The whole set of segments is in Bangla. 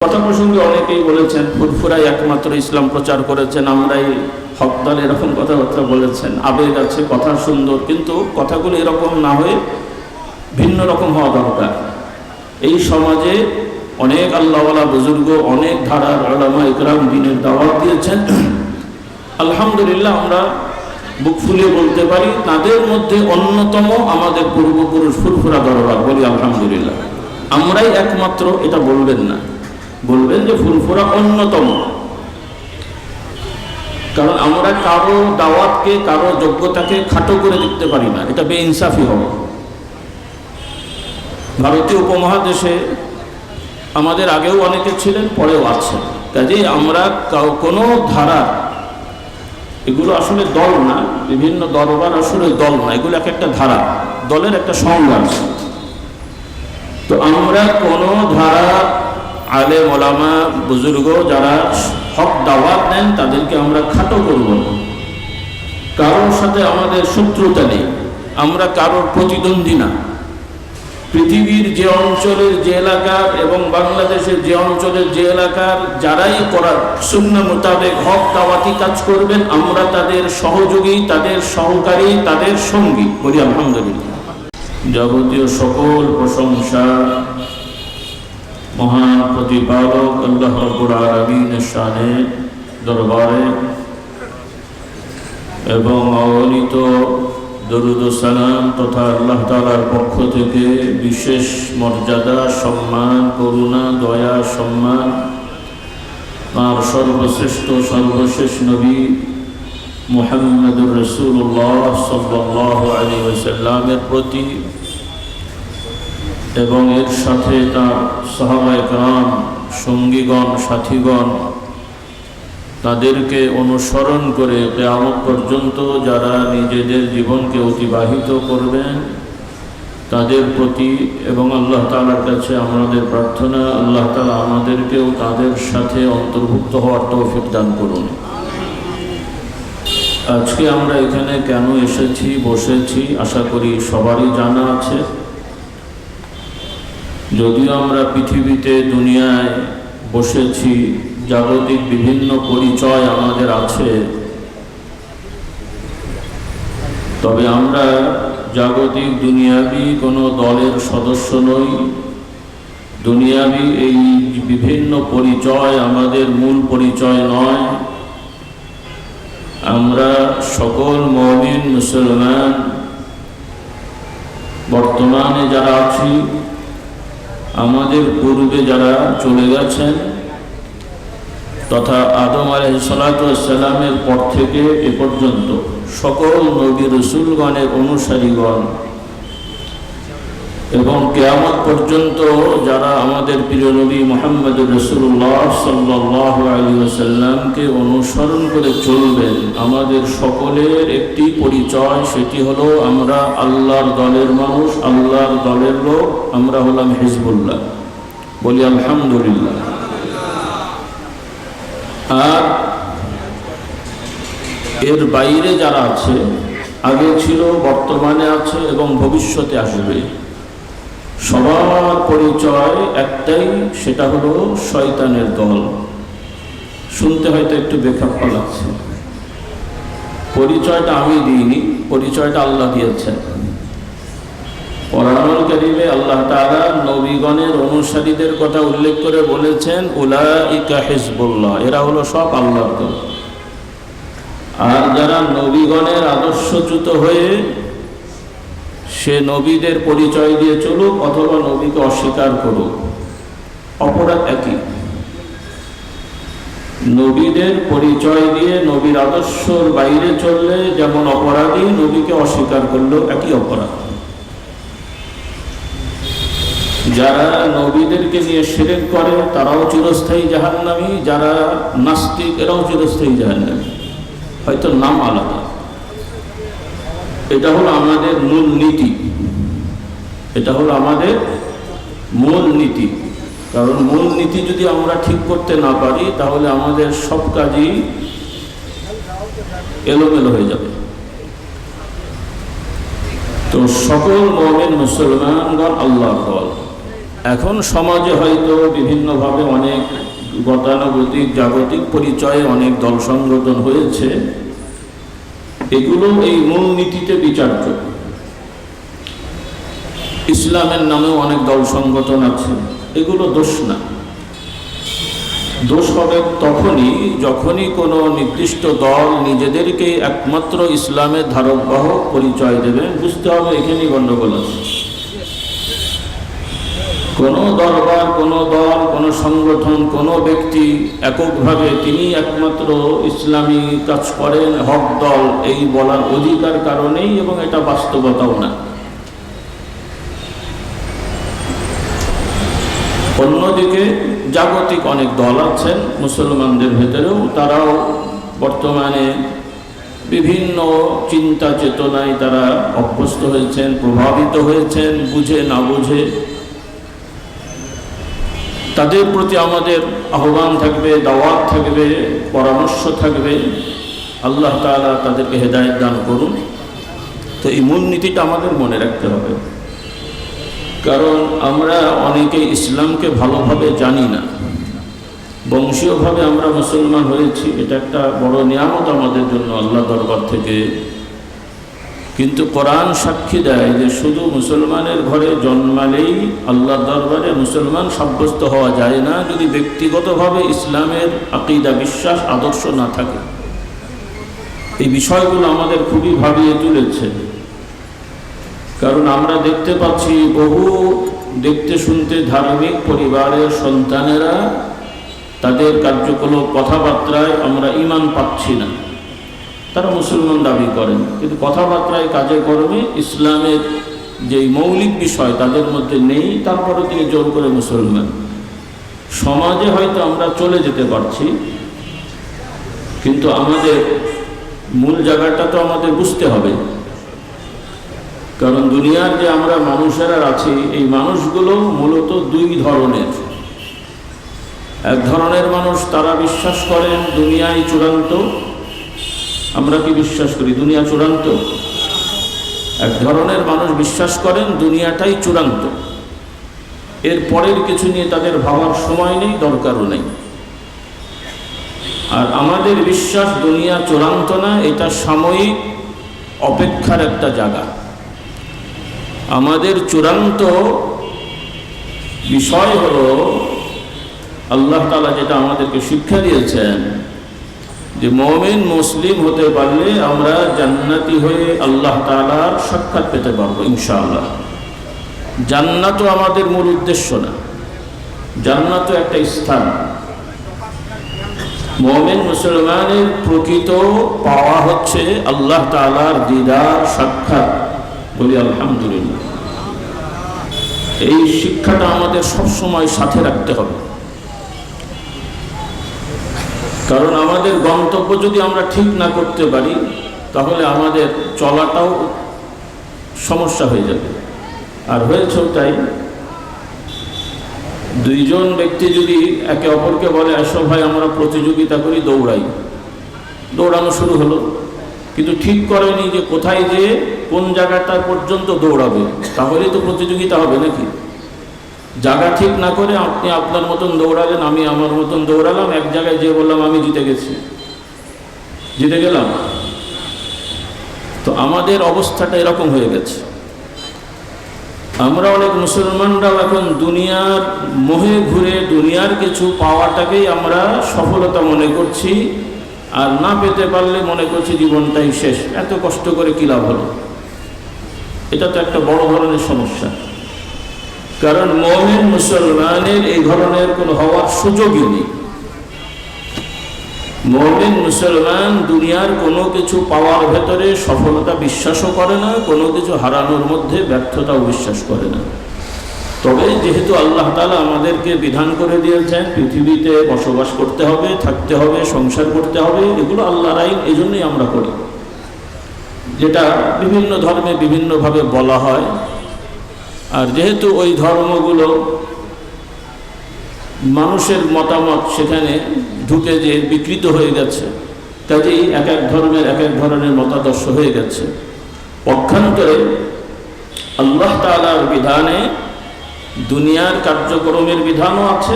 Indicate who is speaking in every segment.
Speaker 1: কথা প্রসঙ্গে অনেকেই বলেছেন ফুরফুরাই একমাত্র ইসলাম প্রচার করেছেন, আমরাই হক দল, এরকম কথাবার্তা বলেছেন। আবেগ আছে, কথা সুন্দর, কিন্তু কথাগুলো এরকম না হয়ে ভিন্ন রকম হওয়া দরকার। এই সমাজে অনেক আল্লাহওয়ালা বুজুর্গ, অনেক ধারার উলামা ইকরাম দ্বীনের দাওয়াত দিয়েছেন। আলহামদুলিল্লাহ, আমরা বুক ফুলিয়ে বলতে পারি তাদের মধ্যে অন্যতম আমাদের পূর্বপুরুষ ফুরফুরা দরবার। বলি আলহামদুলিল্লাহ। আমরাই একমাত্র এটা বলবেন না, বলবেন যে ফুরফুরা অন্যতম। কারণ আমরা কারো দাওয়াতকে, কারো যোগ্যতাকে খাটো করে দেখতে পারি না, এটা বেইনসাফি হবে। ভারতীয় উপমহাদেশে আমাদের আগেও অনেকে ছিলেন, পরেও আছেন। কাজেই আমরা কোনো ধারা, এগুলো আসলে দল না, বিভিন্ন দরবার আসলে দল না, এগুলো এক একটা ধারা, দলের একটা সংজ্ঞা আছে। তো আমরা কোনো ধারা, আলেম ওলামা বুজুর্গ যারা হক দাওয়াত দেন তাদেরকে আমরা খাটো করব না। কারোর সাথে আমাদের শত্রুতা নেই, আমরা কারোর প্রতিদ্বন্দ্বী না। পৃথিবীর যে অঞ্চলের, যে এলাকার এবং বাংলাদেশের যে অঞ্চলের, যে এলাকার যারাই করার সুন্নাহ মোতাবেক হক দাওয়াতি কাজ করবেন, আমরা তাদের সহযোগী, তাদের সহকারী, তাদের সঙ্গী। বলি আলহামদুলিল্লাহ। যাবতীয় সকল প্রশংসা মহান প্রতিপালক আল্লাহ রাব্বুল আলামিনের শানে দরবারে এবং অগণিত দরুদ ও সালাম তথা আল্লাহ তাআলার পক্ষ থেকে বিশেষ মর্যাদা, সম্মান, করুণা, দয়া, সম্মান তার সর্বশ্রেষ্ঠ সর্বশেষ নবী মুহাম্মদুর রাসূলুল্লাহ সাল্লাল্লাহু আলাইহি ওয়াসাল্লামের প্রতি এবং এর সাথে তার সাহাবায়ে কেরাম, সঙ্গীগণ, সাথীগণ, তাদেরকে অনুসরণ করে কিয়ামত পর্যন্ত যারা নিজেদের জীবনকে অতিবাহিত করবেন তাদের প্রতি, এবং আল্লাহ তাআলার কাছে আমাদের প্রার্থনা, আল্লাহ তাআলা আমাদেরকেও তাদের সাথে অন্তর্ভুক্ত হওয়ার তৌফিক দান করুন। আজকে আমরা এখানে কেন এসেছি, বসেছি, আশা করি সবারই জানা আছে। যদিও আমরা পৃথিবীতে, দুনিয়ায় বসেছি, জাগতিক বিভিন্ন পরিচয় আমাদের আছে, তবে আমরা জাগতিক দুনিয়াবি কোনো দলের সদস্য নই। দুনিয়াবি এই বিভিন্ন পরিচয় আমাদের মূল পরিচয় নয়। আমরা সকল মুমিন মুসলমান বর্তমানে যারা আছি, আমাদের পূর্বে যারা চলে গেছেন, তথা আদম আলাইহিস সালাতু ওয়াস সালামের পর থেকে এ পর্যন্ত সকল নবী রাসূলগণের অনুসারীগণ এবং কিয়ামত পর্যন্ত যারা আমাদের প্রিয় নবী মুহাম্মদুর রাসূলুল্লাহ সাল্লাল্লাহু আলাইহি ওয়াসাল্লামকে অনুসরণ করে চলবেন, আমাদের সকলের একটি পরিচয়, সেটি হলো আমরা আল্লাহর দলের মানুষ, আল্লাহর দলের লোক, আমরা হলাম হিজবুল্লাহ। বলি আলহামদুলিল্লাহ। আর এর বাইরে যারা আছে, আগে ছিল, বর্তমানে আছে এবং ভবিষ্যতে আসবে, সবার পরিচয় একটাই, সেটা হলো শয়তানের দল। শুনতে হয়তো একটু বেখাপ্পা লাগছে, পরিচয়টা আমি দিইনি, পরিচয়টা আল্লাহ দিয়েছেন। কোরআনুল কারীমে আল্লাহ তাআলা নবীগণের অনুসারীদের কথা উল্লেখ করে বলেছেন, উলাইকা হিজবুল্লাহ, এরা হলো সব আল্লাহর দল। আর যারা নবীগণের আদর্শচ্যুত হয়ে সে নবীদের পরিচয় দিয়ে চলুক অথবা নবীকে অস্বীকার করুক, অপরাধ একই। নবীদের পরিচয় দিয়ে নবীর আদর্শর বাইরে চললে যেমন অপরাধী, নবীকে অস্বীকার করলেও একই অপরাধ। যারা নবীদেরকে নিয়ে শিরক করে তারাও চিরস্থায়ী জাহান্নামী, যারা নাস্তিক এরাও চিরস্থায়ী জাহান্নামী, হয়তো নাম আলাদা। এটা হলো আমাদের মূল নীতি, এটা হলো আমাদের মূল নীতি। কারণ মূল নীতি যদি আমরা ঠিক করতে না পারি তাহলে আমাদের সব কাজই এলোমেলো হয়ে যাবে। তো সকল মুমিন মুসলমানগণ আল্লাহর দল, এখন সমাজে হয়তো বিভিন্নভাবে অনেক গতানুগতিক জাগতিক পরিচয়ে অনেক দল সংগঠন হয়েছে, এগুলো এই মূল নীতিতে বিচার্য। ইসলামের নামেও অনেক দল সংগঠন আছে, এগুলো দোষ না। দোষ হবে তখনই যখনই কোনো নির্দিষ্ট দল নিজেদেরকে একমাত্র ইসলামের ধারকবাহক পরিচয় দেবে। বুঝতে হবে এখানেই গণ্ডগোল আছে। কোনো দরবার, কোনো দল, কোনো সংগঠন, কোনো ব্যক্তি এককভাবে তিনি একমাত্র ইসলামী কাজ করেন, হক দল, এই বলার অধিকার কারণেই, এবং এটা বাস্তবতাও না। অন্যদিকে জাগতিক অনেক দল আছেন মুসলমানদের ভেতরেও, তারাও বর্তমানে বিভিন্ন চিন্তা চেতনায় তারা অভ্যস্ত হয়েছেন, প্রভাবিত হয়েছেন, বুঝে না বুঝে। তাদের প্রতি আমাদের আহ্বান থাকবে, দাওয়াত থাকবে, পরামর্শ থাকবে। আল্লাহ তাআলা তাদেরকে হেদায়েত দান করুন। তো এই মূলনীতিটা আমাদের মনে রাখতে হবে, কারণ আমরা অনেকে ইসলামকে ভালোভাবে জানি না। বংশীয়ভাবে আমরা মুসলমান হয়েছি, এটা একটা বড় নিয়ামত আমাদের জন্য আল্লাহ দরবার থেকে। কিন্তু কোরআন সাক্ষী দেয় যে শুধু মুসলমানের ঘরে জন্মালেই আল্লাহর দরবারে মুসলমান সাব্যস্ত হওয়া যায় না, যদি ব্যক্তিগতভাবে ইসলামের আকীদা, বিশ্বাস, আদর্শ না থাকে। এই বিষয়গুলো আমাদের খুবই ভাবিয়ে তুলেছে, কারণ আমরা দেখতে পাচ্ছি বহু দেখতে শুনতে ধার্মিক পরিবারের সন্তানেরা তাদের কার্যকলাপ, কথাবার্তায় আমরা ঈমান পাচ্ছি না। তারা মুসলমান দাবি করেন, কিন্তু কথাবার্তায়, কাজে কর্মে ইসলামের যে মৌলিক বিষয় তাদের মধ্যে নেই। তারপরে তিনি জোর করে মুসলমান। সমাজে হয়তো আমরা চলে যেতে পারছি, কিন্তু আমাদের মূল জায়গাটা তো আমাদের বুঝতে হবে। কারণ দুনিয়ার যে আমরা মানুষেরা আছি, এই মানুষগুলো মূলত দুই ধরনের। এক ধরনের মানুষ তারা বিশ্বাস করেন দুনিয়ায় চূড়ান্ত। আমরা কি বিশ্বাস করি দুনিয়া চূড়ান্ত? এক ধরনের মানুষ বিশ্বাস করেন দুনিয়াটাই চূড়ান্ত, এর পরের কিছু নিয়ে তাদের ভাবার সময় নেই, দরকারও নেই। আর আমাদের বিশ্বাস দুনিয়া চূড়ান্ত না, এটা সাময়িক অপেক্ষার একটা জায়গা। আমাদের চূড়ান্ত বিষয় হলো আল্লাহ তাআলা যেটা আমাদেরকে শিক্ষা দিয়েছেন, যে মুমিন মুসলিম হতে পারলে আমরা জান্নাতি হয়ে আল্লাহ তাআলার সাক্ষাৎ পেতে পারবো ইনশাআল্লাহ। জান্নাতও আমাদের মূল উদ্দেশ্য না, জান্নাতও একটা স্থান। মুমিন মুসলমানের প্রকৃত পাওয়া হচ্ছে আল্লাহ তাআলার দিদার, সাক্ষাৎ। বলি আলহামদুলিল্লাহ। এই শিক্ষাটা আমাদের সবসময় সাথে রাখতে হবে, কারণ আমাদের গন্তব্য যদি আমরা ঠিক না করতে পারি তাহলে আমাদের চলাটাও সমস্যা হয়ে যাবে। আর হয়েছেও তাই। দুইজন ব্যক্তি যদি একে অপরকে বলে, আসো ভাই আমরা প্রতিযোগিতা করি, দৌড়াই, দৌড়ানো শুরু হলো, কিন্তু ঠিক করেনি যে কোথায় যে কোন জায়গাটা পর্যন্ত দৌড়াবে, তাহলেই তো প্রতিযোগিতা হবে নাকি? জায়গা ঠিক না করে আপনি আপনার মতন দৌড়ালেন, আমি আমার মতন দৌড়ালাম, এক জায়গায় যেয়ে বললাম আমি জিতে গেছি, জিতে গেলাম। তো আমাদের অবস্থাটা এরকম হয়ে গেছে। আমরা অনেক মুসলমানরাও এখন দুনিয়ার মোহে ঘুরে দুনিয়ার কিছু পাওয়াটাকেই আমরা সফলতা মনে করছি, আর না পেতে পারলে মনে করছি জীবনটাই শেষ, এত কষ্ট করে কী লাভ হলো। এটা তো একটা বড় ধরনের সমস্যা, কারণ মুমিন মুসলমানের এই ধরনের কোনো হওয়ার সুযোগই নেই। মুমিন মুসলমান দুনিয়ার কোনো কিছু পাওয়ার ভেতরে সফলতা বিশ্বাসও করে না, কোনো কিছু হারানোর মধ্যে ব্যর্থতাও বিশ্বাস করে না। তবে যেহেতু আল্লাহ তাআলা আমাদেরকে বিধান করে দিয়েছেন পৃথিবীতে বসবাস করতে হবে, থাকতে হবে, সংসার করতে হবে, এগুলো আল্লাহর আইন, এই জন্যই আমরা করি। যেটা বিভিন্ন ধর্মে বিভিন্নভাবে বলা হয়। আর যেহেতু ওই ধর্মগুলো মানুষের মতামত সেখানে ঢুকে যে বিকৃত হয়ে গেছে, কাজেই এক এক ধর্মের এক এক ধরনের মতাদর্শ হয়ে গেছে। পক্ষান্তরে আল্লাহ তাআলার বিধানে দুনিয়ার কার্যক্রমের বিধানও আছে,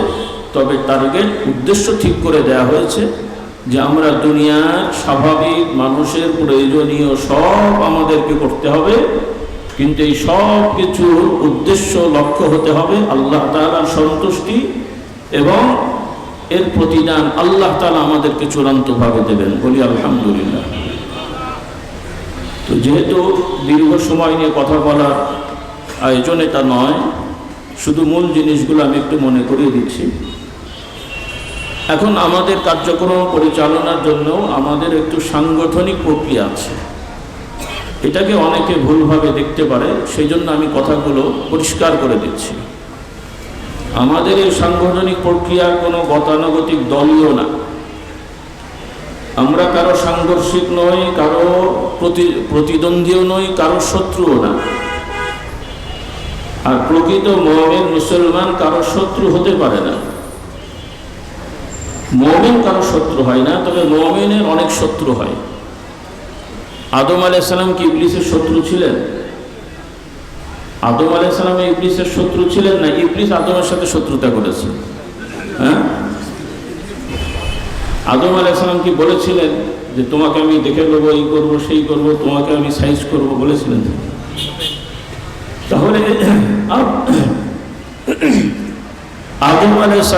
Speaker 1: তবে টার্গেট উদ্দেশ্য ঠিক করে দেয়া হয়েছে যে আমরা দুনিয়ার স্বাভাবিক মানুষের প্রয়োজনীয় সব আমাদেরকে করতে হবে, কিন্তু এই সব কিছুর উদ্দেশ্য লক্ষ্য হতে হবে আল্লাহ তাআলার সন্তুষ্টি, এবং এর প্রতিদান আল্লাহ তাআলা আমাদেরকে চূড়ান্তভাবে দেবেন। বলি আলহামদুলিল্লাহ। তো যেহেতু দীর্ঘ সময় নিয়ে কথা বলার আয়োজন এটা নয়, শুধু মূল জিনিসগুলো আমি একটু মনে করিয়ে দিচ্ছি। এখন আমাদের কার্যক্রম পরিচালনার জন্য আমাদের একটু সাংগঠনিক প্রক্রিয়া আছে। এটাকে অনেকে ভুলভাবে দেখতে পারে, সেই জন্য আমি কথাগুলো পরিষ্কার করে দিচ্ছি। আমাদের এই সাংগঠনিক প্রক্রিয়া কোনো গতানুগতিক দলীয় না। আমরা কারো সাংঘর্ষিক নই, কারো প্রতিদ্বন্দ্বীও নই, কারো শত্রুও না। আর প্রকৃত মুমিন মুসলমান কারো শত্রু হতে পারে না। মুমিন কারো শত্রু হয় না, তবে মুমিনের অনেক শত্রু হয়। আদম আলাইহিস সালাম কি ইবলিসের শত্রু ছিলেন? আদম আলাইহিস সালাম ইবলিসের শত্রু ছিলেন না? ইবলিস আদমের সাথে শত্রুতা করেছে। হ্যাঁ, আদম আলাইহিস সালাম কি বলেছিলেন যে তোমাকে আমি দেখে নেবো, এই করবো, সেই করবো, তোমাকে আমি সাইজ করবো, বলেছিলেন? তাহলে আদম আলাইহিস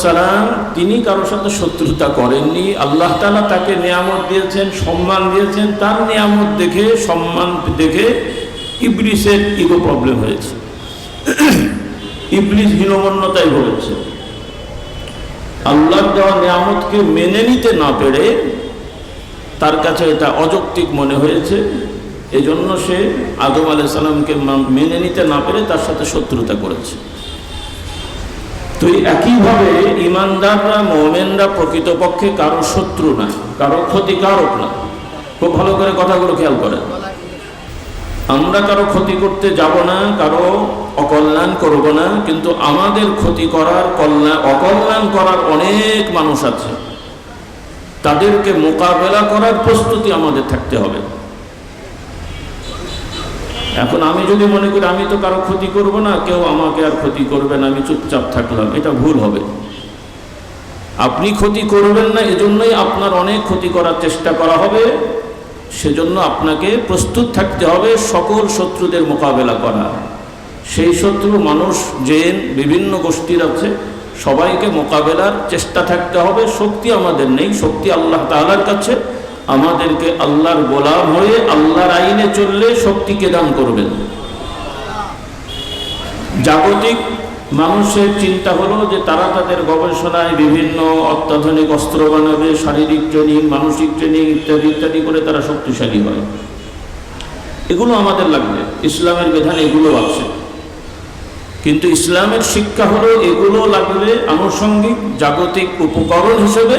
Speaker 1: সালাম তিনি কারোর সাথে শত্রুতা করেননি। আল্লাহ তাআলা তাকে নিয়ামত দিয়েছেন, সম্মান দিয়েছেন। তার নিয়ামত দেখে, সম্মান দেখে ইবলিসের ইগো প্রবলেম হয়েছে। ইবলিস হীনমন্যতায় ভুগেছে। আল্লাহর দেওয়া নিয়ামতকে মেনে নিতে না পেরে তার কাছে এটা অযৌক্তিক মনে হয়েছে, এজন্য সে আদম আলাইহিস সালামকে মেনে নিতে না পেরে তার সাথে শত্রুতা করেছে। তো একইভাবে ইমানদাররা, মুমিনরা প্রকৃতপক্ষে কারো শত্রু না, কারো ক্ষতিকারক না। খুব ভালো করে কথাগুলো খেয়াল করেন। আমরা কারো ক্ষতি করতে যাব না, কারো অকল্যাণ করব না, কিন্তু আমাদের ক্ষতি করার, অকল্যাণ করার অনেক মানুষ আছে। তাদেরকে মোকাবেলা করার প্রস্তুতি আমাদের থাকতে হবে। এখন আমি যদি মনে করি আমি তো কারো ক্ষতি করব না, কেউ আমাকে আর ক্ষতি করবে না, আমি চুপচাপ থাকলাম, এটা ভুল হবে। আপনি ক্ষতি করবেন না, এজন্যই আপনার অনেক ক্ষতি করার চেষ্টা করা হবে। সেজন্য আপনাকে প্রস্তুত থাকতে হবে সকল শত্রুদের মোকাবেলা করা। সেই শত্রু মানুষ, জিন, বিভিন্ন গোষ্ঠীর আছে, সবাইকে মোকাবেলার চেষ্টা থাকতে হবে। শক্তি আমাদের নেই, শক্তি আল্লাহ তাআলার কাছে। আমাদেরকে আল্লাহর গোলাম হয়ে আল্লাহর আইনে চললে শক্তিকে দান করবেন। জাগতিক মানুষের চিন্তা হলো যে তারা তাদের গবেষণায় বিভিন্ন অত্যাধুনিক অস্ত্র বানাবে, শারীরিক ট্রেনিং, মানসিক ট্রেনিং ইত্যাদি ইত্যাদি করে তারা শক্তিশালী হয়। এগুলো আমাদের লাগবে, ইসলামের বিধান এগুলো আছে। কিন্তু ইসলামের শিক্ষা হলো এগুলো লাগবে আনুষঙ্গিক জাগতিক উপকরণ হিসেবে,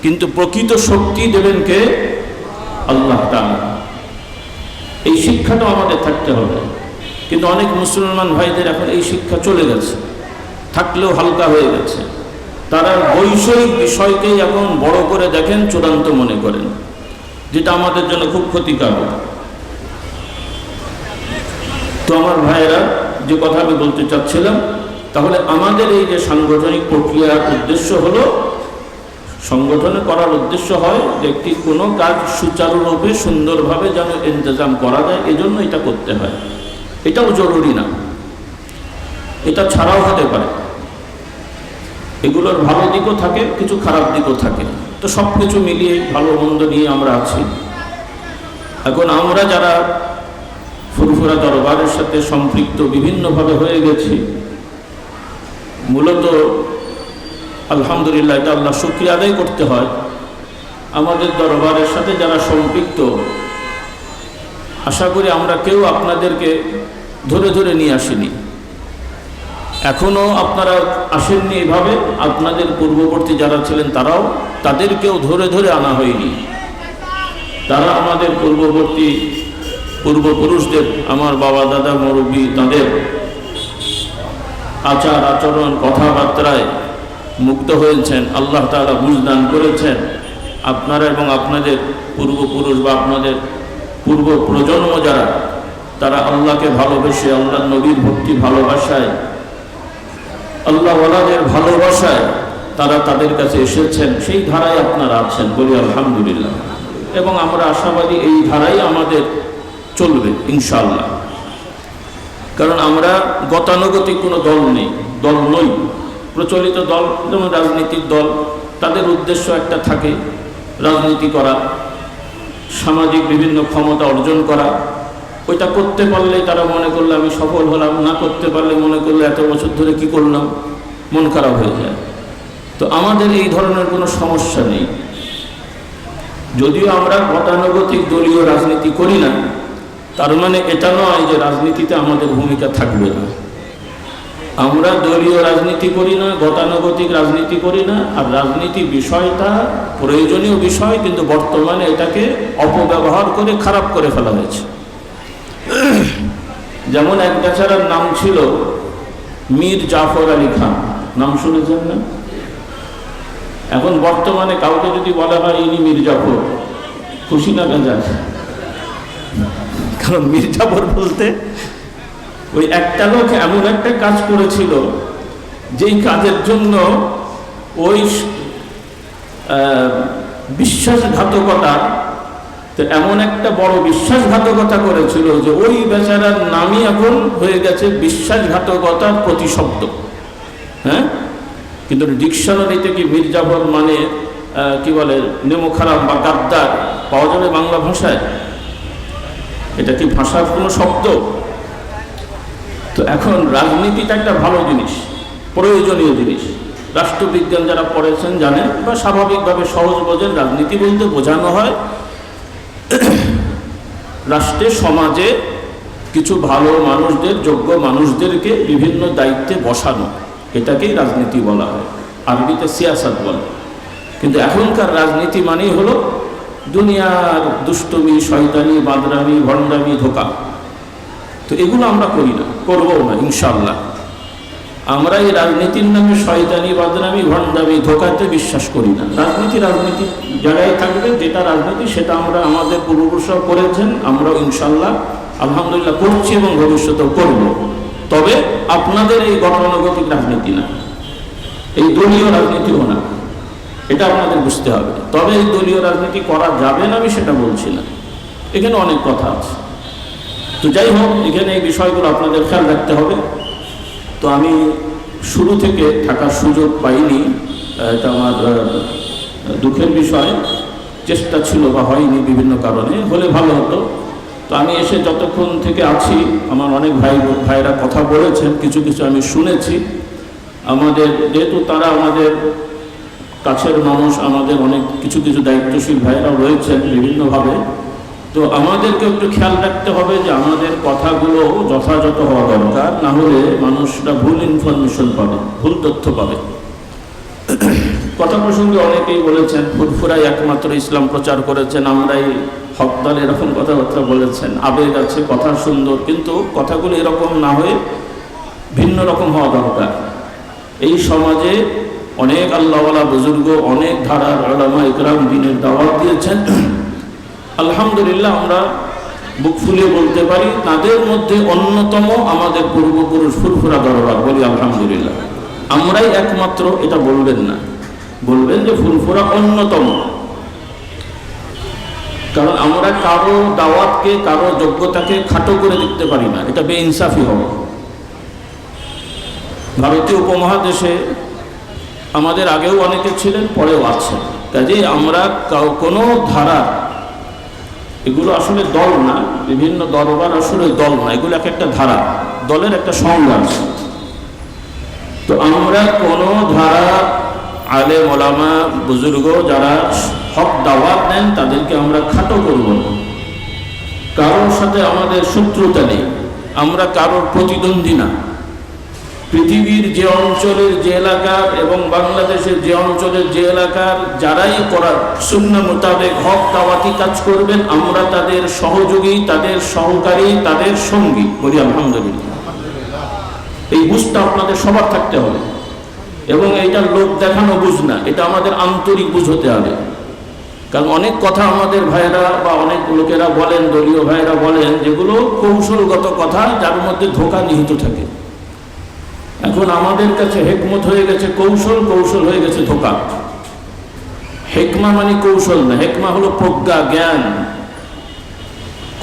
Speaker 1: কিন্তু প্রকৃত শক্তি দেবেন কে? আল্লাহ তাআলা। এই শিক্ষাটা আমাদের থাকতে হবে। কিন্তু অনেক মুসলমান ভাইদের এখন এই শিক্ষা চলে গেছে, থাকলেও হালকা হয়ে গেছে। তারা বৈষয়িক বিষয়কেই এখন বড় করে দেখেন, চূড়ান্ত মনে করেন, যেটা আমাদের জন্য খুব ক্ষতিকারক। তো আমার ভাইয়েরা, যে কথা আমি বলতে চাচ্ছিলাম, তাহলে আমাদের এই যে সাংগঠনিক প্রক্রিয়ার উদ্দেশ্য হলো, সংগঠনে করার উদ্দেশ্য হয় যে একটি কোনো কাজ সুচারুরূপে সুন্দরভাবে যেন ইন্তজাম করা যায়, এজন্য এটা করতে হয়। এটাও জরুরি না, এটা ছাড়াও হতে পারে। এগুলোর ভালো দিকও থাকে, কিছু খারাপ দিকও থাকে। তো সব কিছু মিলিয়ে ভালো মন্দ নিয়ে আমরা আছি। এখন আমরা যারা ফুরফুরা দরবারের সাথে সম্পৃক্ত বিভিন্নভাবে হয়ে গেছি, মূলত আলহামদুলিল্লাহ, এটা আল্লাহ শুকরিয়া আদায় করতে হয়। আমাদের দরবারের সাথে যারা সম্পৃক্ত, আশা করি আমরা কেউ আপনাদেরকে ধরে ধরে নিয়ে আসিনি। এখনও আপনারা আসেননি এভাবে। আপনাদের পূর্ববর্তী যারা ছিলেন তারাও, তাদেরকেও ধরে ধরে আনা হয়নি। তারা আমাদের পূর্বপুরুষদের, আমার বাবা দাদা মুরব্বী, তাদের আচার আচরণ কথাবার্তায় মুগ্ধ হয়েছেন। আল্লাহ তাআলা বুঝদান করেছেন। আপনারা এবং আপনাদের পূর্বপুরুষ বা আপনাদের পূর্ব প্রজন্ম যারা, তারা আল্লাহকে ভালোবেসে, আল্লাহ নবীর ভক্তি ভালোবাসায়, আল্লাহ ওয়ালাদের ভালোবাসায় তারা তাদের কাছে এসেছেন। সেই ধারায় আপনারা আছেন, বলি আলহামদুলিল্লাহ। এবং আমরা আশাবাদী এই ধারাই আমাদের চলবে ইনশাআল্লাহ। কারণ আমরা গতানুগতিক কোনো দল নই। প্রচলিত দল যেমন রাজনৈতিক দল, তাদের উদ্দেশ্য একটা থাকে, রাজনীতি করা, সামাজিক বিভিন্ন ক্ষমতা অর্জন করা। ওইটা করতে পারলে তারা মনে করলে আমি সফল হলাম, না করতে পারলে মনে করলে এত বছর ধরে কি করলাম, মন খারাপ হয়ে যায়। তো আমাদের এই ধরনের কোনো সমস্যা নেই। যদিও আমরা গতানুগতিক দলীয় রাজনীতি করি না, তার মানে এটা নয় যে রাজনীতিতে আমাদের ভূমিকা থাকবে না। আমরা দলীয় রাজনীতি করি না, গতানুগতিক রাজনীতি করি না। আর রাজনীতি বিষয়টা প্রয়োজনীয় বিষয়, কিন্তু বর্তমানে এটাকে অপব্যবহার করে খারাপ করে ফেলা হয়েছে। যেমন এক বেচারার নাম ছিল মীর জাফর আলী খান, নাম শুনেছেন না? এখন বর্তমানে কাউকে যদি বলা হয় ইনি মীর জাফর, খুশি না বেজার? কারণ মীর জাফর বলতে ওই একটা লোক এমন একটা কাজ করেছিল যেই কাজের জন্য ওই বিশ্বাসঘাতকতা, তো এমন একটা বড় বিশ্বাসঘাতকতা করেছিল যে ওই বেচারার নামই এখন হয়ে গেছে বিশ্বাসঘাতকতার প্রতিশব্দ। হ্যাঁ, কিন্তু ডিকশনারিতে কি মীর জাফর মানে কি বলে নেমো খারাপ বা গাদ্দার পাওয়া যাবে বাংলা ভাষায়? এটা কি ভাষার কোনো শব্দ? তো এখন রাজনীতিটা একটা ভালো জিনিস, প্রয়োজনীয় জিনিস। রাষ্ট্রবিজ্ঞান যারা পড়েছেন জানেন, বা স্বাভাবিকভাবে সহজ বোঝেন, রাজনীতি বলতে বোঝানো হয় রাষ্ট্রে, সমাজে কিছু ভালো মানুষদের, যোগ্য মানুষদেরকে বিভিন্ন দায়িত্বে বসানো, এটাকেই রাজনীতি বলা হয়, আরবিতে সিয়াসাত বলে। কিন্তু এখনকার রাজনীতি মানেই হলো দুনিয়ার দুষ্টমি, শয়তানি, বাদরামি, ভণ্ডামি, ধোঁকা। তো এগুলো আমরা করি না, করবো না ইনশাআল্লাহ। আমরা এই রাজনীতির নামে শয়তানি, বাদরামি, ভণ্ডামি, ধোঁকাতে বিশ্বাস করি না। রাজনীতি জায়গায় থাকবে, যেটা রাজনীতি সেটা আমরা আমাদের পূর্বপুরুষরা করেছেন, আমরাও ইনশাআল্লাহ আলহামদুলিল্লাহ করছি এবং ভবিষ্যতেও করব। তবে আপনাদের এই গতানুগতিক রাজনীতি না, এই দলীয় রাজনীতিও না, এটা আপনাদের বুঝতে হবে। তবে এই দলীয় রাজনীতি করা যাবে না আমি সেটা বলছি না, এখানে অনেক কথা আছে। তো যাই হোক, এখানে এই বিষয়গুলো আপনাদের খেয়াল রাখতে হবে। তো আমি শুরু থেকে থাকার সুযোগ পাইনি, এটা আমার দুঃখের বিষয়। চেষ্টা ছিল বা হয়নি বিভিন্ন কারণে, হলে ভালো হতো। তো আমি এসে যতক্ষণ থেকে আছি, আমার অনেক ভাইরা কথা বলেছেন, কিছু কিছু আমি শুনেছি। আমাদের যেহেতু তারা আমাদের কাছের মানুষ, আমাদের অনেক কিছু দায়িত্বশীল ভাইরাও রয়েছেন বিভিন্নভাবে। তো আমাদেরকে একটু খেয়াল রাখতে হবে যে আমাদের কথাগুলো যথাযথ হওয়া দরকার, না হলে মানুষরা ভুল ইনফরমেশন পাবে, ভুল তথ্য পাবে। কথা প্রসঙ্গে অনেকেই বলেছেন ফুরফুরাই একমাত্র ইসলাম প্রচার করেছেন, আমরাই হকদার, এরকম কথাবার্তা বলেছেন। আবেগ আছে, কথা সুন্দর, কিন্তু কথাগুলো এরকম না হয়ে ভিন্ন রকম হওয়া দরকার। এই সমাজে অনেক আল্লাহওয়ালা বুজুর্গ, অনেক ধারার উলামা ইকরাম দ্বীনের দাওয়াত দিয়েছেন। আলহামদুলিল্লাহ আমরা বুক ফুলিয়ে বলতে পারি তাদের মধ্যে অন্যতম আমাদের পূর্বপুরুষ ফুরফুরা দরবার, বলি আলহামদুলিল্লাহ। আমরাই একমাত্র এটা বলবেন না, বলবেন যে ফুরফুরা অন্যতম। কারণ আমরা কারো দাওয়াতকে, কারো যোগ্যতাকে খাটো করে দেখতে পারি না, এটা বেইনসাফি হবে। ভারতীয় উপমহাদেশে আমাদের আগেও অনেকে ছিলেন, পরেও আছেন। কাজেই আমরা কোনো ধারা, এগুলো আসলে দল না, বিভিন্ন দরবার আসলে দল না, এগুলো এক একটা ধারা, দলের একটা সংজ্ঞা আছে। তো আমরা কোনো ধারা, আলেম ওলামা বুজুর্গ যারা হক দাওয়াত দেন তাদেরকে আমরা খাটো করব না। কারোর সাথে আমাদের শত্রুতা নেই, আমরা কারোর প্রতিদ্বন্দ্বী না। পৃথিবীর যে অঞ্চলের, যে এলাকার এবং বাংলাদেশের যে অঞ্চলের, যে এলাকার যারাই করার সুন্নাহ মোতাবেক হক দাওয়াতি কাজ করবেন, আমরা তাদের সহযোগী, তাদের সহকারী, তাদের সঙ্গী, বলি আলহামদুলিল্লাহ। এই বুঝটা আপনাদের সবার থাকতে হবে, এবং এটা লোক দেখানো বুঝ না, এটা আমাদের আন্তরিক বুঝ হতে হবে। কারণ অনেক কথা আমাদের ভাইয়েরা বা অনেক লোকেরা বলেন, দলীয় ভাইয়েরা বলেন, যেগুলো কৌশলগত কথা, যার মধ্যে ধোঁকা নিহিত থাকে। এখন আমাদের কাছে হেকমত হয়ে গেছে কৌশল, কৌশল হয়ে গেছে ধোঁকা। হেকমা মানে কৌশল না, হেকমা হলো প্রজ্ঞা, জ্ঞান।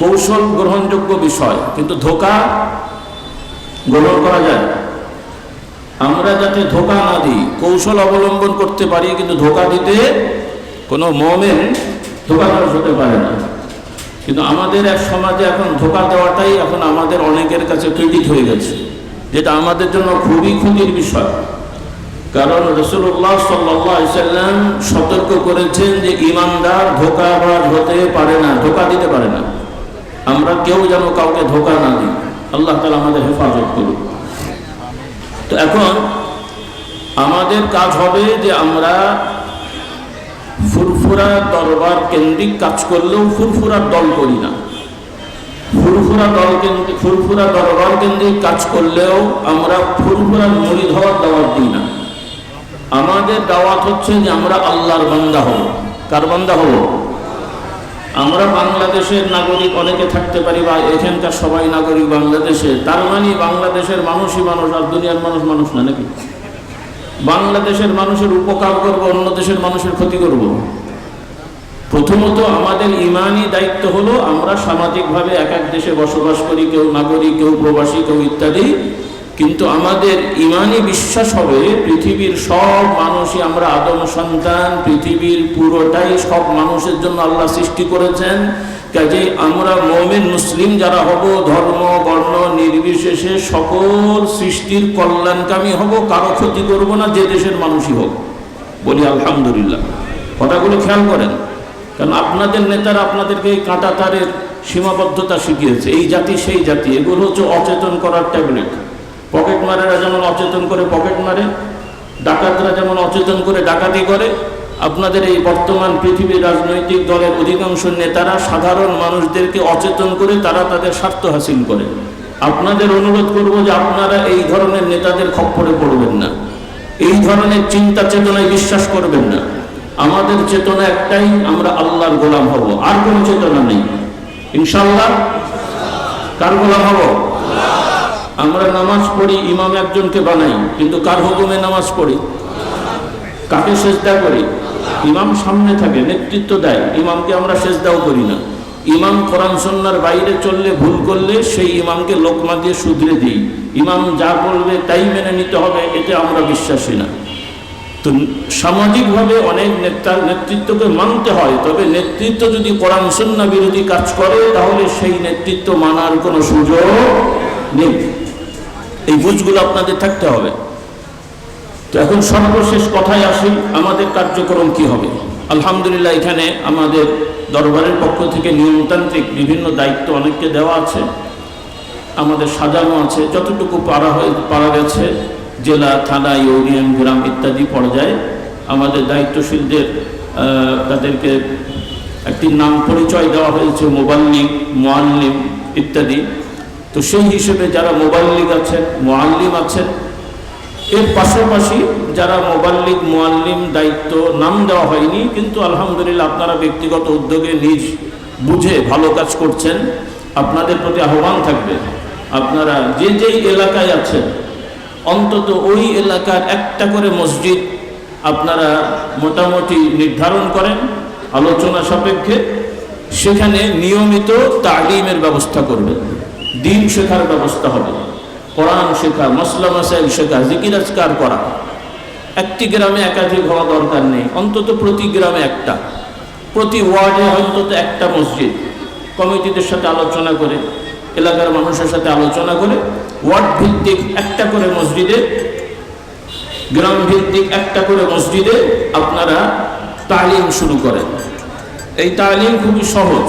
Speaker 1: কৌশল গ্রহণযোগ্য বিষয়, কিন্তু ধোঁকা গ্রহণ করা যায়। আমরা যাতে ধোঁকা না দিই, কৌশল অবলম্বন করতে পারি, কিন্তু ধোঁকা দিতে কোনো মুমিন ধোঁকাবাজ হতে পারে না। কিন্তু আমাদের এক সমাজে এখন ধোঁকা দেওয়াটাই এখন আমাদের অনেকের কাছে ক্রেডিট হয়ে গেছে, যেটা আমাদের জন্য খুবই ক্ষতির বিষয়। কারণ রাসূলুল্লাহ সাল্লাল্লাহু আলাইহি সাল্লাম সতর্ক করেছেন যে ইমানদার ধোঁকাবাজ হতে পারে না, ধোঁকা দিতে পারে না। আমরা কেউ যেন কাউকে ধোঁকা না দিই। আল্লাহ তাআলা আমাদের হেফাজত করুন। তো এখন আমাদের কাজ হবে যে আমরা ফুরফুরা দরবার কেন্দ্রিক কাজ করলেও ফুরফুরার দল করি না। ফুরফুরা দরবার কেন্দ্রিক কাজ করলেও আমরা ফুরফুরার মুরিদ হওয়ার দাওয়াত দিই না। আমাদের দাওয়াত হচ্ছে যে আমরা আল্লাহর বান্দা হব। কার বান্দা হব? আমরা বাংলাদেশের নাগরিক অনেকে থাকতে পারি, বা এখানকার সবাই নাগরিক বাংলাদেশের, তার মানে বাংলাদেশের মানুষই মানুষ, আর দুনিয়ার মানুষ মানুষ না নাকি? বাংলাদেশের মানুষের উপকার করব, অন্য দেশের মানুষের ক্ষতি করব? প্রথমত আমাদের ইমানি দায়িত্ব হলো, আমরা সামাজিকভাবে এক এক দেশে বসবাস করি, কেউ নাগরিক, কেউ প্রবাসী, কেউ ইত্যাদি, কিন্তু আমাদের ইমানি বিশ্বাস হবে পৃথিবীর সব মানুষই আমরা আদম সন্তান, পৃথিবীর পুরোটাই সব মানুষের জন্য আল্লাহ সৃষ্টি করেছেন। কাজেই আমরা মুমিন মুসলিম যারা হব, ধর্ম বর্ণ নির্বিশেষে সকল সৃষ্টির কল্যাণকামী হব, কারো ক্ষতি করব না, যে দেশের মানুষই হোক। বলি আলহামদুলিল্লাহ। কথাগুলো খেয়াল করেন, কারণ আপনাদের নেতারা আপনাদেরকে এই কাঁটা তারের সীমাবদ্ধতা শিখিয়েছে, এই জাতি সেই জাতি। এগুলো হচ্ছে অচেতন করার ট্যাবলেট। পকেট মারেরা যেমন অচেতন করে পকেট মারে, ডাকাতরা যেমন অচেতন করে ডাকাতি করে, আপনাদের এই বর্তমান পৃথিবীর রাজনৈতিক দলের অধিকাংশ নেতারা সাধারণ মানুষদেরকে অচেতন করে তারা তাদের স্বার্থ হাসিল করে। আপনাদের অনুরোধ করব যে আপনারা এই ধরনের নেতাদের খপ্পরে পড়বেন না, এই ধরনের চিন্তা চেতনায় বিশ্বাস করবেন না। আমাদের চেতনা একটাই, আমরা আল্লাহর গোলাম হব, আর কোনো চেতনা নেই। ইনশাআল্লাহ কার গোলাম হব? আমরা নামাজ পড়ি, ইমাম একজনকে বানাই, কিন্তু কার হুকুমে নামাজ পড়ি? কাকে সেজদা করি? ইমাম সামনে থাকে, নেতৃত্ব দেয়, ইমামকে আমরা সেজদাও করি না। ইমাম কোরআন সুন্নাহর বাইরে চললে, ভুল করলে সেই ইমামকে লোকমা দিয়ে শুধরে দিই। ইমাম যা বলবে তাই মেনে নিতে হবে, এতে আমরা বিশ্বাসী না। তো সামাজিকভাবে অনেক নেতৃত্বকে মানতে হয়, তবে নেতৃত্ব যদি কোরআন সুন্নাহ বিরোধী কাজ করে তাহলে সেই নেতৃত্ব মানার কোনো সুযোগ নেই। এই বুঝগুলো আপনাদের থাকতে হবে। তো এখন সর্বশেষ কথায় আসি, আমাদের কার্যক্রম কি হবে। আলহামদুলিল্লাহ, এখানে আমাদের দরবারের পক্ষ থেকে নিয়মতান্ত্রিক বিভিন্ন দায়িত্ব অনেককে দেওয়া আছে, আমাদের সাজানো আছে। যতটুকু পারা গেছে জেলা, থানা, ইউনিয়ন, গ্রাম ইত্যাদি পর্যায়ে আমাদের দায়িত্বশীলদের তাদেরকে একটি নাম পরিচয় দেওয়া হয়েছে, মুবাল্লিগ, মুআল্লিম ইত্যাদি। তো সেই হিসেবে যারা মুবাল্লিগ আছেন, মুআল্লিম আছেন, এর পাশাপাশি যারা মুবাল্লিগ মুআল্লিম দায়িত্ব নাম দেওয়া হয়নি, কিন্তু আলহামদুলিল্লাহ আপনারা ব্যক্তিগত উদ্যোগে নিজ বুঝে ভালো কাজ করছেন, আপনাদের প্রতি আহ্বান থাকবে, আপনারা যে যেই এলাকায় আছেন অন্তত ওই এলাকার একটা করে মসজিদ আপনারা মোটামুটি নির্ধারণ করেন আলোচনা সাপেক্ষে, সেখানে নিয়মিত তালিমের ব্যবস্থা করবেন, দিন শেখার ব্যবস্থা হবে, কোরআন শেখা, মাসলা মাসাইল শেখা, জিকির আজকার করা। একটি গ্রামে একাধিক হওয়া দরকার নেই, অন্তত প্রতি গ্রামে একটা, প্রতি ওয়ার্ডে অন্তত একটা মসজিদ কমিটিদের সাথে আলোচনা করে, এলাকার মানুষের সাথে আলোচনা করে ওয়ার্ড ভিত্তিক একটা করে মসজিদে, গ্রাম ভিত্তিক একটা করে মসজিদে আপনারা তালিম শুরু করেন। এই তালিম খুবই সহজ,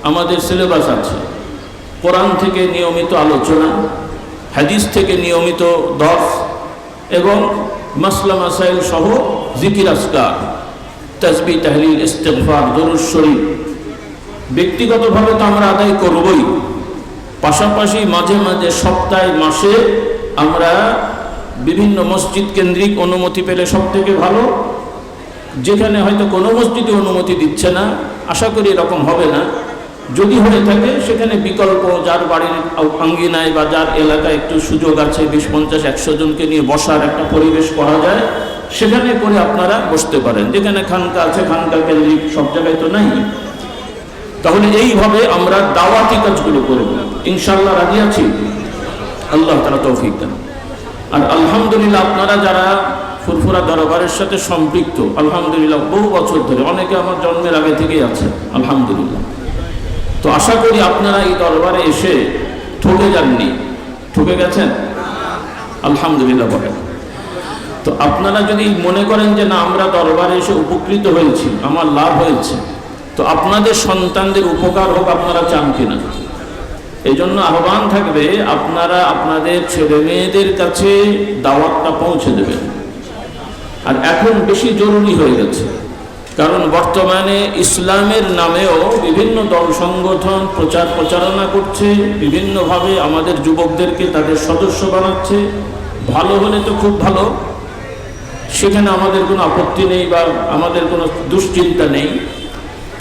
Speaker 1: আমাদের সিলেবাস আছে। কোরআন থেকে নিয়মিত আলোচনা, হাদিস থেকে নিয়মিত দর্স এবং মাসলা মাসাইল সহ জিকির আজকার, তাসবিহ, তাহলিল, ইস্তিগফার, দরুদ শরীফ ব্যক্তিগতভাবে তো আমরা আদায় করবই, পাশাপাশি মাঝে মাঝে সপ্তাহে, মাসে আমরা বিভিন্ন মসজিদ কেন্দ্রিক অনুমতি পেলে সব থেকে ভালো যেখানে হয়তো কোনো মসজিদে অনুমতি দিচ্ছে না, আশা করি এরকম হবে না, যদি হয়ে থাকে সেখানে বিকল্প যার বাড়ির আঙ্গিনায় বা যার এলাকায় একটু সুযোগ আছে 20-50-100 জনকে নিয়ে বসার একটা পরিবেশ করা যায়, সেখানে করে আপনারা বসতে পারেন। যেখানে খানকা আছে খানকা কেন্দ্রিক, সব জায়গায় তো নাই। তাহলে এইভাবে আমরা দাওয়াতি কাজগুলো করব, ইনশাআল্লাহ রাজি আছি। আল্লাহ তাআলা তৌফিক দেন। আর আলহামদুলিল্লাহ আপনারা যারা ফুরফুরা দরবারের সাথে সম্পৃক্ত, আলহামদুলিল্লাহ বহু বছর ধরে, অনেকে আমার জন্মের আগে থেকেই আছে আলহামদুলিল্লাহ। তো আশা করি আপনারা এই দরবারে এসে ঠকে যাননি। ঠকে গেছেন? আলহামদুলিল্লাহ বলেন। তো আপনারা যদি মনে করেন যে না আমরা দরবারে এসে উপকৃত হয়েছি, আমার লাভ হয়েছে, তো আপনাদের সন্তানদের উপকার হোক আপনারা চান কিনা? এই জন্য আহ্বান থাকবে আপনারা আপনাদের ছেলে মেয়েদের কাছে দাওয়াতটা পৌঁছে দেবেন। আর এখন বেশি জরুরি হয়ে গেছে, কারণ বর্তমানে ইসলামের নামেও বিভিন্ন দল সংগঠন প্রচার প্রচারণা করছে, বিভিন্নভাবে আমাদের যুবকদেরকে তাদের সদস্য বানাচ্ছে। ভালো হলে তো খুব ভালো, সেখানে আমাদের কোনো আপত্তি নেই বা আমাদের কোনো দুশ্চিন্তা নেই।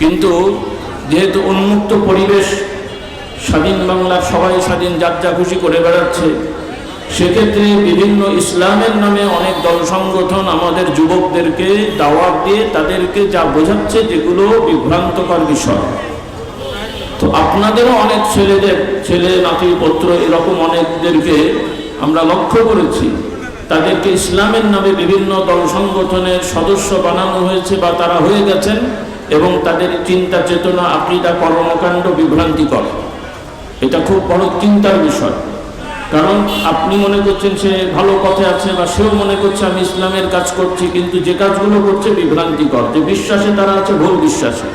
Speaker 1: কিন্তু যেহেতু উন্মুক্ত পরিবেশ, স্বাধীন বাংলার সবাই স্বাধীন, যার যা খুশি করে বেড়াচ্ছে, সেক্ষেত্রে বিভিন্ন ইসলামের নামে অনেক দল সংগঠন আমাদের যুবকদেরকে দাওয়াত দিয়ে তাদেরকে যা বোঝাচ্ছে যেগুলো বিভ্রান্তকর বিষয়। তো আপনাদেরও অনেক ছেলে নাতি পুত্র এরকম অনেকদেরকে আমরা লক্ষ্য করেছি, তাদেরকে ইসলামের নামে বিভিন্ন দল সংগঠনের সদস্য বানানো হয়েছে বা তারা হয়ে গেছেন, এবং তাদের চিন্তা চেতনা আকীদা কর্মকাণ্ড বিভ্রান্তিকর। এটা খুব বড় চিন্তার বিষয়, কারণ আপনি মনে করছেন সে ভালো পথে আছে, বা সেও মনে করছে আমি ইসলামের কাজ করছি, কিন্তু যে কাজগুলো করছে বিভ্রান্তিকর। যে বিশ্বাসে তারা আছে ভুল বিশ্বাসে,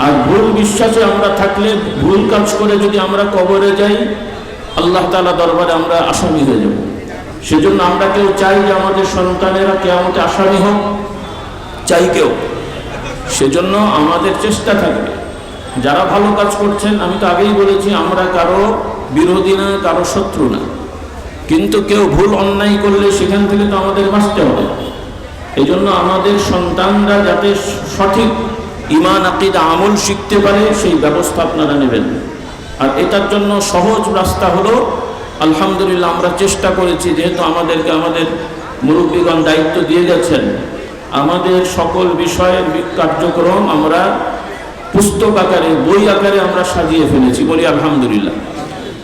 Speaker 1: আর ভুল বিশ্বাসে আমরা থাকলে, ভুল কাজ করে যদি আমরা কবরে যাই, আল্লাহ তাআলা দরবারে আমরা আসামি হয়ে যাব। সেজন্য আমরা কেউ চাই যে আমাদের সন্তানেরা কিয়ামতে আসামি হোক? চাই কেউ? সেজন্য আমাদের চেষ্টা থাকবে যারা ভালো কাজ করছেন, আমি তো আগেই বলেছি আমরা কারো বিরোধী না, কারো শত্রু না, কিন্তু কেউ ভুল অন্যায় করলে সেখান থেকে তো আমাদের বাঁচতে হবে। এই জন্য আমাদের সন্তানরা যাতে সঠিক ঈমান আকীদা আমল শিখতে পারে সেই ব্যবস্থা আপনারা নেবেন। আর এটার জন্য সহজ রাস্তা হলো, আলহামদুলিল্লাহ আমরা চেষ্টা করেছি, যেহেতু আমাদেরকে আমাদের মুরব্বীগণ দায়িত্ব দিয়ে গেছেন, আমাদের সকল বিষয়ের কার্যক্রম আমরা পুস্তক আকারে, বই আকারে আমরা সাজিয়ে ফেলেছি, বলি আলহামদুলিল্লাহ।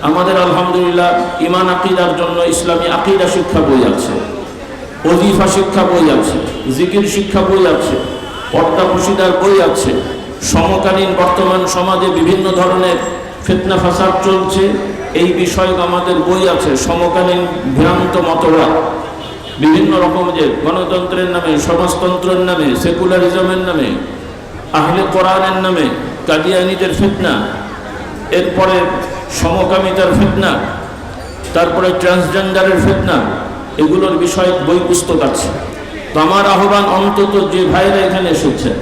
Speaker 1: আমাদের আলহামদুলিল্লাহ ঈমান আকীদার জন্য ইসলামী আকীদা শিক্ষা বই আছে, ওজিফা শিক্ষা বই আছে, জিকির শিক্ষা বই আছে, পর্দা পুশিদার বই আছে। সমকালীন বর্তমান সমাজে বিভিন্ন ধরনের ফিতনা ফাসাদ চলছে, এই বিষয়ে আমাদের বই আছে। সমকালীন ভ্রান্ত মতবাদ, বিভিন্ন রকম যে গণতন্ত্রের নামে, সমাজতন্ত্রের নামে, সেকুলারিজমের নামে, আহলে কোরআনের নামে কাদিয়ানীদের ফিতনা, এরপরে সমকামিতার ফিতনা, তারপরে ট্রান্সজেন্ডারের ফিতনা, এগুলোর বিষয়ে বই পুস্তক আছে। তো আমার আহ্বান, অন্তত যে ভাইরা এখানে এসেছেন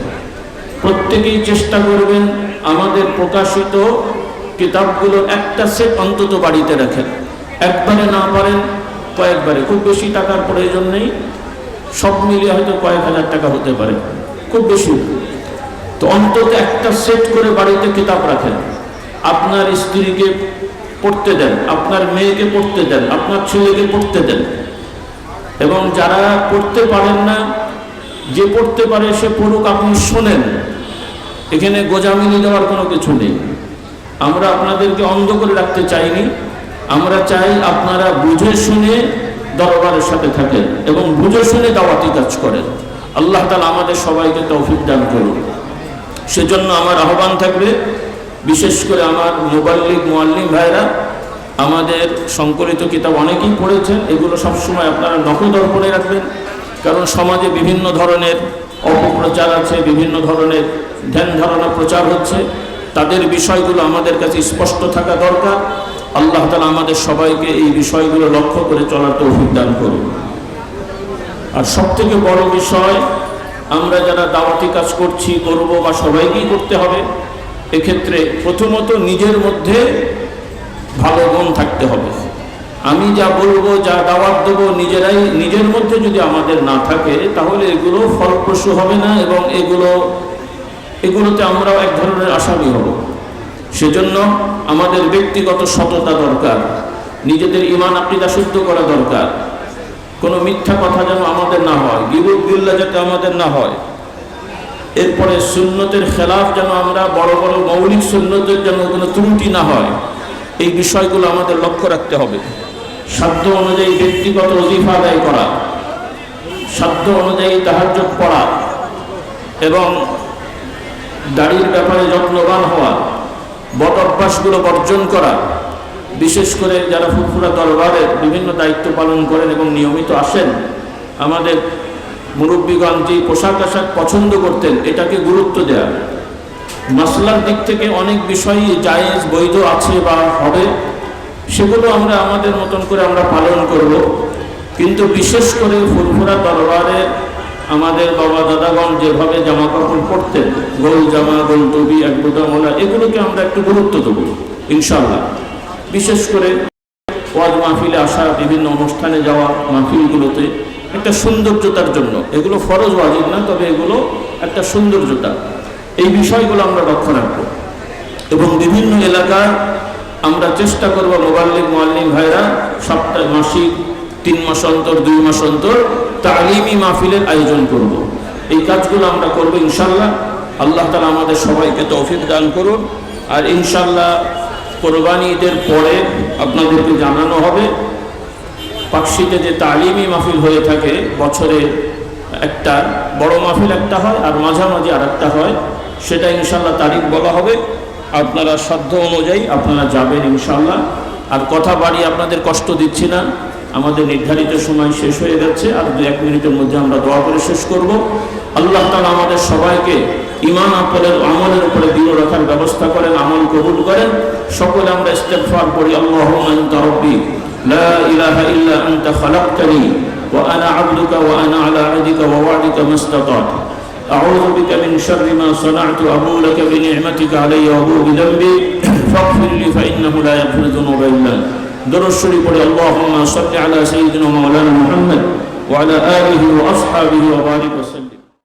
Speaker 1: প্রত্যেকেই চেষ্টা করবেন আমাদের প্রকাশিত কিতাবগুলোর একটা সেট অন্তত বাড়িতে রাখেন। একবারে না পারেন কয়েকবারে, খুব বেশি টাকার প্রয়োজন নেই, সব মিলিয়ে হয়তো কয়েক হাজার টাকা হতে পারে, খুব বেশি। তো অন্তত একটা সেট করে বাড়িতে কিতাব রাখেন, আপনার স্ত্রীকে পড়তে দেন, আপনার মেয়েকে পড়তে দেন, আপনার ছেলেকে পড়তে দেন। এবং যারা পড়তে পারেন না, যে পড়তে পারে সে পড়ুক, আপনি শোনেন। এখানে গোজামিনি দেওয়ার কোনো কিছু নেই। আমরা আপনাদেরকে অন্ধ করে রাখতে চাইনি, আমরা চাই আপনারা বুঝে শুনে দরবারের সাথে থাকেন এবং বুঝে শুনে দাওয়াতি কাজ করেন। আল্লাহ তাআলা আমাদের সবাইকে তৌফিক দান করুন। সেজন্য আমার আহ্বান থাকবে, বিশেষ করে আমার মুবাল্লিগ মুআল্লিম ভাইরা, আমাদের সংকলিত কিতাব অনেকেই পড়েছেন, এগুলো সবসময় আপনারা নখদর্পণে রাখবেন, কারণ সমাজে বিভিন্ন ধরনের অপপ্রচার আছে, বিভিন্ন ধরনের ধ্যান ধারণা প্রচার হচ্ছে, তাদের বিষয়গুলো আমাদের কাছে স্পষ্ট থাকা দরকার। আল্লাহ তাআলা আমাদের সবাইকে এই বিষয়গুলো লক্ষ্য করে চলার তৌফিক দান করুন। আর সবথেকে বড় বিষয়, আমরা যারা দাওয়াতি কাজ করছি, করব বা সবাইকেই করতে হবে, এক্ষেত্রে প্রথমত নিজের মধ্যে ভালো গুণ থাকতে হবে। আমি যা বলবো, যা দাওয়াত দেবো, নিজের মধ্যে যদি আমাদের না থাকে, তাহলে এগুলো ফলপ্রসূ হবে না এবং এগুলোতে আমরাও এক ধরনের আসামি হব। সেজন্য আমাদের ব্যক্তিগত সততা দরকার, নিজেদের ঈমান আকীদা শুদ্ধ করা দরকার। কোনো মিথ্যা কথা যেন আমাদের না হয়, গীবত গিল্লা যাতে আমাদের না হয়। এরপরে সুন্নতের খেলাফ যেন আমরা বড় বড় মৌলিক সুন্নতের যেন কোনো ত্রুটি না হয়, এই বিষয়গুলো আমাদের লক্ষ্য রাখতে হবে। সাধ্য অনুযায়ী ব্যক্তিগত ওজিফা আদায় করা, সাধ্য অনুযায়ী তাহাজ্জুদ পড়া এবং দাড়ির ব্যাপারে যত্নবান হওয়া, বদ অভ্যাসগুলো বর্জন করা। বিশেষ করে যারা ফুরফুরা দরবারের বিভিন্ন দায়িত্ব পালন করেন এবং নিয়মিত আসেন, আমাদের মুরব্বীগণ যে পোশাক আশাক পছন্দ করতেন, এটাকে গুরুত্ব দেয়া। মাসলার দিক থেকে অনেক বিষয়ই জায়েজ বৈধ আছে বা হবে, সেগুলো আমরা আমাদের মতন করে আমরা পালন করব। কিন্তু বিশেষ করে ফুরফুরা দরবারের আমাদের বাবা দাদাগণ যেভাবে জামা কাপড় পরতেন, গোল জামা, গোল টুপি, এক বোতামওয়ালা, এগুলোকে আমরা একটু গুরুত্ব দেবো ইনশাআল্লাহ। বিশেষ করে ওয়াজ মাহফিলে আসা, বিভিন্ন অনুষ্ঠানে যাওয়া, মাহফিলগুলোতে একটা সৌন্দর্যতার জন্য, এগুলো ফরজ ওয়াজিব না, তবে এগুলো একটা সৌন্দর্যতা, এই বিষয়গুলো আমরা লক্ষ্য রাখবো। এবং বিভিন্ন এলাকায় আমরা চেষ্টা করব মুবাল্লিগ মুআল্লিম ভাইরা সপ্তাহে, মাসিক, 3 মাস অন্তর, 2 মাস অন্তর তালিমি মাহফিলের আয়োজন করব। এই কাজগুলো আমরা করব ইনশাআল্লাহ। আল্লাহ তাআলা আমাদের সবাইকে তৌফিক দান করুন। আর ইনশাআল্লাহ কোরবানি ঈদের পরে আপনাদেরকে জানানো হবে, পাকশিতে যে তালিমি মাহফিল হয়ে থাকে, বছরে একটা বড় মাহফিল একটা হয় আর মাঝামাঝি আর একটা হয়, সেটা ইনশাআল্লাহ তারিখ বলা হবে। আপনারা সাধ্য অনুযায়ী আপনারা যাবেন ইনশাআল্লাহ। আর কথা বাড়িয়ে আপনাদের কষ্ট দিচ্ছি না, আমাদের নির্ধারিত সময় শেষ হয়ে যাচ্ছে, আর 2-1 মিনিটের মধ্যে আমরা দোয়া করে শেষ করব। আল্লাহ তাআলা আমাদের সবাইকে ঈমান আমলের উপরে দৃঢ় রাখার ব্যবস্থা করেন, আমল কবুল করেন। সকলে আমরা ইস্তিগফার করি। আল্লাহুম্মা আনতা রাব্বি লা ইলাহা ইল্লা আনতা খালাকতানি ওয়া আনা আবদুকা ওয়া আনা আলা আহদিকা ওয়া ওয়া'দিকা মাস্তাতা'তু আউযু বিকা মিন শাররি মা সানা'তু আবু লাকা বিনি'মাতিকা আলাইয়া ওয়া আবু বিযামবি ফাগফির লি ফাইন্নাহু লা ইয়াগফিরু যুনুবা ইল্লা আনতা। দরুদ শরীফ পড়ে আল্লাহুম্মা সাল্লি আলা সাইয়্যিদিনা মাওলানা মুহাম্মদ ওয়া আলা আলিহি ওয়া আসহাবিহি ওয়া বারিক ওয়া